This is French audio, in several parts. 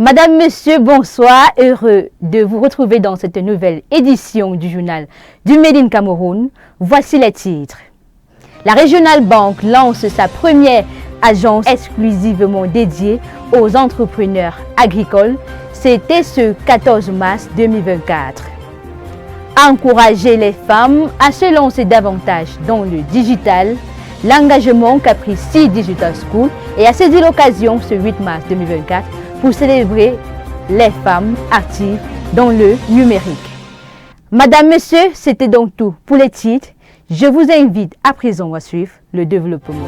Madame, Monsieur, bonsoir. Heureux de vous retrouver dans cette nouvelle édition du journal du Made in Cameroun. Voici les titres. La Regional Bank lance sa première agence exclusivement dédiée aux entrepreneurs agricoles. C'était ce 14 mars 2024. Encourager les femmes à se lancer davantage dans le digital. L'engagement qu'a pris C Digital School et a saisi l'occasion ce 8 mars 2024 pour célébrer les femmes actives dans le numérique. Madame, Monsieur, c'était donc tout pour les titres. Je vous invite à présent à suivre le développement.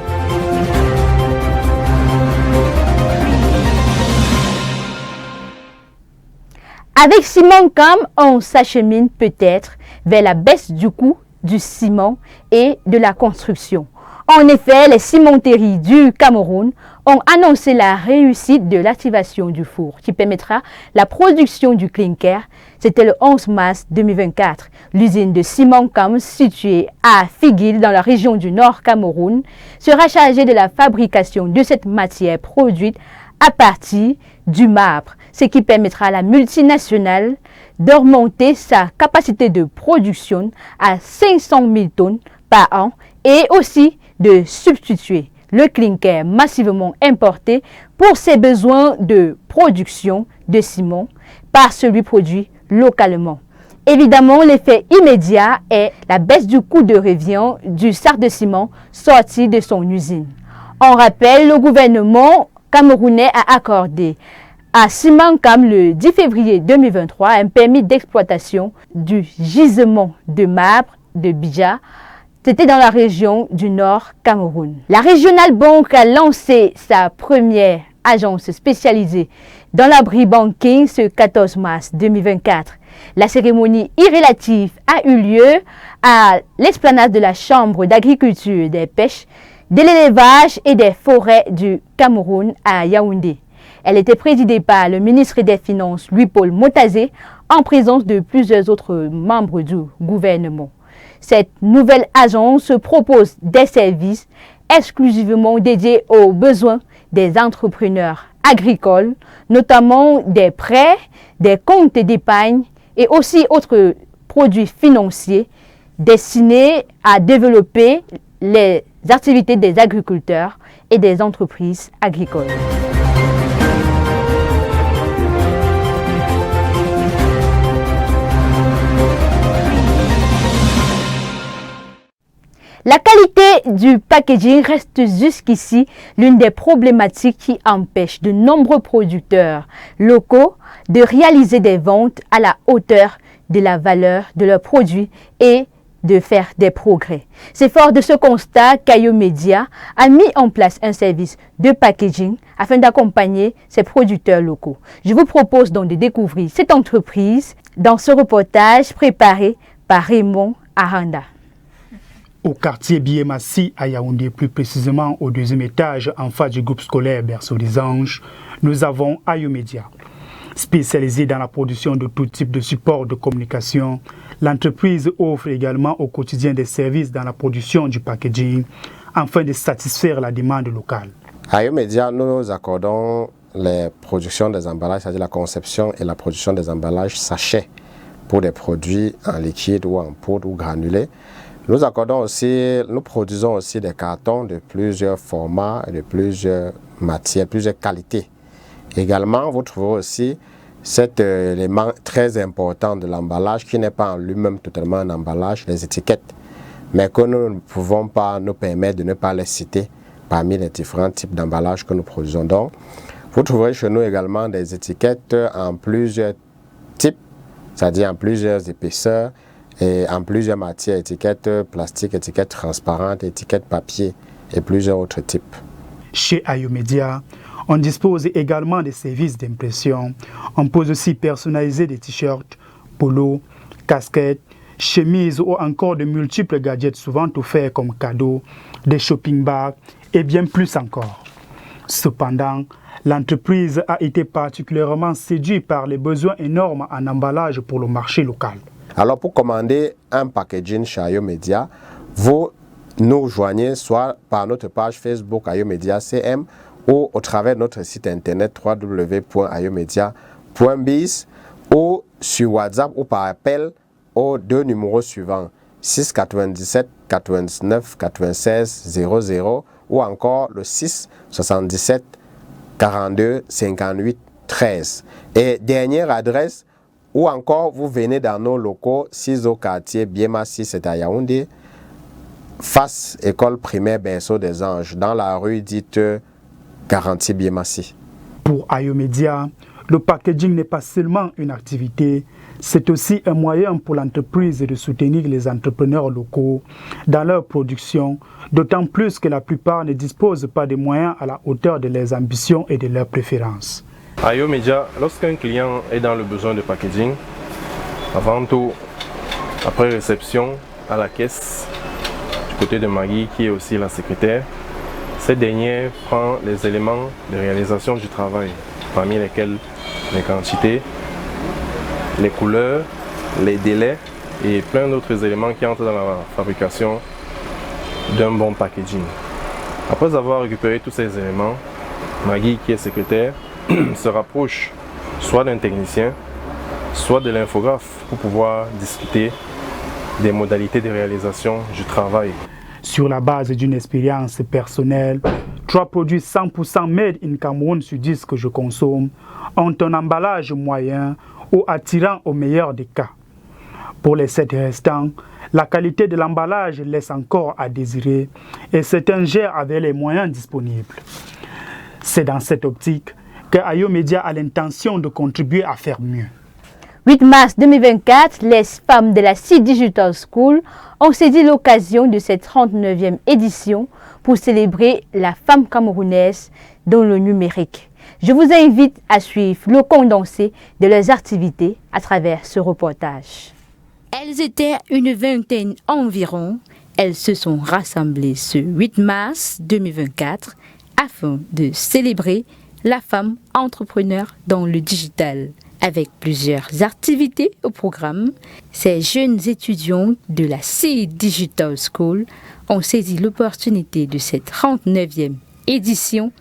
Avec Ciment-Cam, on s'achemine peut-être vers la baisse du coût du ciment et de la construction. En effet, les cimenteries du Cameroun ont annoncé la réussite de l'activation du four qui permettra la production du clinker. C'était le 11 mars 2024. L'usine de Ciment-Cam située à Figuil dans la région du Nord Cameroun sera chargée de la fabrication de cette matière produite à partir du marbre, ce qui permettra à la multinationale d'augmenter sa capacité de production à 500 000 tonnes par an et aussi de substituer le clinker massivement importé pour ses besoins de production de ciment par celui produit localement. Évidemment, l'effet immédiat est la baisse du coût de revient du sac de ciment sorti de son usine. On rappelle, le gouvernement camerounais a accordé à Ciment-Cam le 10 février 2023 un permis d'exploitation du gisement de marbre de Bija. C'était dans la région du Nord Cameroun. La Regional Bank a lancé sa première agence spécialisée dans l'agri-banking ce 14 mars 2024. La cérémonie irrélative a eu lieu à l'esplanade de la Chambre d'agriculture, des pêches, de l'élevage et des forêts du Cameroun à Yaoundé. Elle était présidée par le ministre des Finances Louis-Paul Motazé en présence de plusieurs autres membres du gouvernement. Cette nouvelle agence propose des services exclusivement dédiés aux besoins des entrepreneurs agricoles, notamment des prêts, des comptes d'épargne et aussi autres produits financiers destinés à développer les activités des agriculteurs et des entreprises agricoles. La qualité du packaging reste jusqu'ici l'une des problématiques qui empêche de nombreux producteurs locaux de réaliser des ventes à la hauteur de la valeur de leurs produits et de faire des progrès. C'est fort de ce constat qu'Ayomedia a mis en place un service de packaging afin d'accompagner ses producteurs locaux. Je vous propose donc de découvrir cette entreprise dans ce reportage préparé par Raymond Aranda. Au quartier Biemassi à Yaoundé, plus précisément au deuxième étage en face du groupe scolaire Berceau des Anges, nous avons Ayomedia. Spécialisée dans la production de tout type de support de communication, l'entreprise offre également au quotidien des services dans la production du packaging afin de satisfaire la demande locale. À Ayomedia, nous accordons les productions des emballages, c'est-à-dire la conception et la production des emballages sachets pour des produits en liquide ou en poudre ou granulés. Nous produisons aussi des cartons de plusieurs formats, de plusieurs matières, plusieurs qualités. Également, vous trouverez aussi cet élément très important de l'emballage qui n'est pas en lui-même totalement un emballage, les étiquettes, mais que nous ne pouvons pas nous permettre de ne pas les citer parmi les différents types d'emballages que nous produisons. Donc, vous trouverez chez nous également des étiquettes en plusieurs types, c'est-à-dire en plusieurs épaisseurs, et en plusieurs matières, étiquettes plastiques, étiquettes transparentes, étiquettes papier et plusieurs autres types. Chez Ayomedia, on dispose également des services d'impression. On peut aussi personnaliser des t-shirts, polos, casquettes, chemises ou encore de multiples gadgets souvent offerts comme cadeaux, des shopping bags et bien plus encore. Cependant, l'entreprise a été particulièrement séduite par les besoins énormes en emballage pour le marché local. Alors pour commander un packaging chez Ayomedia, vous nous rejoignez soit par notre page Facebook Ayomedia CM ou au travers de notre site internet www.ayomedia.biz ou sur WhatsApp ou par appel aux deux numéros suivants 6 97 99 96 00 ou encore le 6 77 42 58 13. Et dernière adresse, ou encore vous venez dans nos locaux 6 au quartier Biema 6, c'est à Yaoundé, face école primaire Berceau des Anges, dans la rue dite Garantie Biema 6. Pour Ayomedia, le packaging n'est pas seulement une activité, c'est aussi un moyen pour l'entreprise de soutenir les entrepreneurs locaux dans leur production, d'autant plus que la plupart ne disposent pas de moyens à la hauteur de leurs ambitions et de leurs préférences. À Ayomedia, lorsqu'un client est dans le besoin de packaging, avant tout, après réception, à la caisse, du côté de Maggie qui est aussi la secrétaire, cette dernière prend les éléments de réalisation du travail, parmi lesquels les quantités, les couleurs, les délais et plein d'autres éléments qui entrent dans la fabrication d'un bon packaging. Après avoir récupéré tous ces éléments, Maggie, qui est secrétaire, se rapproche soit d'un technicien, soit de l'infographe pour pouvoir discuter des modalités de réalisation du travail. Sur la base d'une expérience personnelle, 3 produits 100% made in Cameroun sur 10 que je consomme ont un emballage moyen ou attirant au meilleur des cas. Pour les 7 restants, la qualité de l'emballage laisse encore à désirer et certains gèrent avec les moyens disponibles. C'est dans cette optique que Ayomedia a l'intention de contribuer à faire mieux. 8 mars 2024, les femmes de la Seed Digital School ont saisi l'occasion de cette 39e édition pour célébrer la femme camerounaise dans le numérique. Je vous invite à suivre le condensé de leurs activités à travers ce reportage. Elles étaient une vingtaine environ. Elles se sont rassemblées ce 8 mars 2024 afin de célébrer la femme entrepreneur dans le digital. Avec plusieurs activités au programme, ces jeunes étudiants de la Seed Digital School ont saisi l'opportunité de cette 39e édition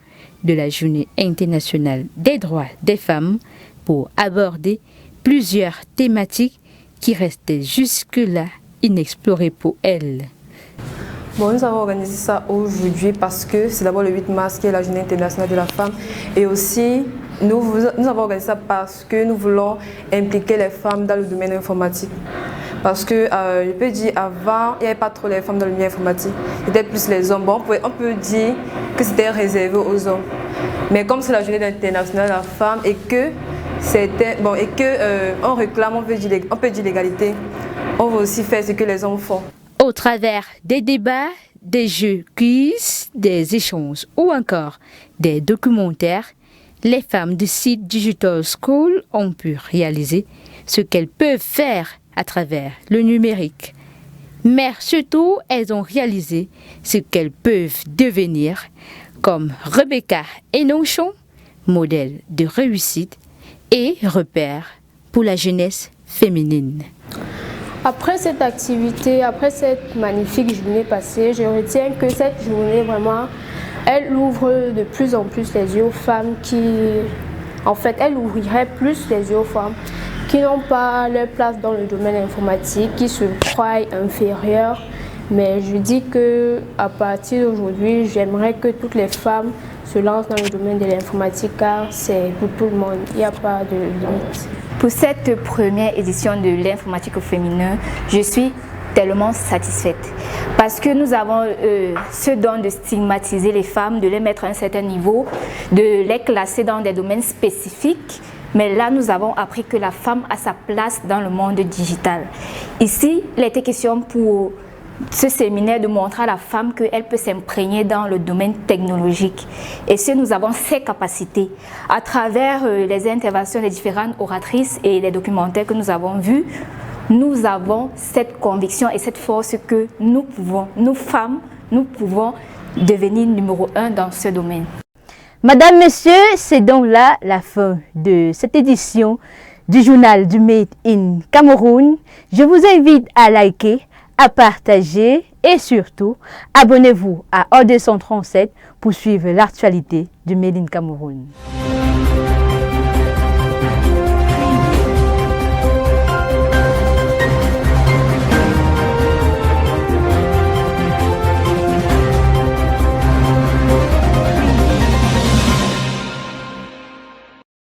de la Journée internationale des droits des femmes pour aborder plusieurs thématiques qui restaient jusque-là inexplorées pour elles. Bon, nous avons organisé ça aujourd'hui parce que c'est d'abord le 8 mars qui est la Journée internationale de la femme et aussi nous avons organisé ça parce que nous voulons impliquer les femmes dans le domaine informatique. Parce que je peux dire avant, il n'y avait pas trop les femmes dans le milieu informatique, c'était plus les hommes. Bon, on peut dire que c'était réservé aux hommes. Mais comme c'est la Journée internationale de la femme et que on réclame, on peut dire l'égalité, on va aussi faire ce que les hommes font. Au travers des débats, des jeux quiz, des échanges ou encore des documentaires, les femmes de Seed Digital School ont pu réaliser ce qu'elles peuvent faire à travers le numérique. Mais surtout, elles ont réalisé ce qu'elles peuvent devenir, comme Rebecca Enonchon, modèle de réussite et repère pour la jeunesse féminine. Après cette activité, après cette magnifique journée passée, je retiens que cette journée vraiment, elle ouvre de plus en plus les yeux aux femmes elle ouvrirait plus les yeux aux femmes qui n'ont pas leur place dans le domaine informatique, qui se croient inférieures. Mais je dis que à partir d'aujourd'hui, j'aimerais que toutes les femmes se lancent dans le domaine de l'informatique car c'est pour tout le monde, il n'y a pas de limite. Pour cette première édition de l'informatique au féminin, je suis tellement satisfaite parce que nous avons ce don de stigmatiser les femmes, de les mettre à un certain niveau, de les classer dans des domaines spécifiques. Mais là, nous avons appris que la femme a sa place dans le monde digital. Ici, il était question pour ce séminaire de montrer à la femme qu'elle peut s'imprégner dans le domaine technologique. Et si nous avons ces capacités, à travers les interventions des différentes oratrices et les documentaires que nous avons vus, nous avons cette conviction et cette force que nous femmes, nous pouvons devenir numéro 1 dans ce domaine. Madame, Messieurs, c'est donc là la fin de cette édition du journal du Made in Cameroun. Je vous invite à liker, à partager et surtout, abonnez-vous à O237 pour suivre l'actualité du Made in Cameroun.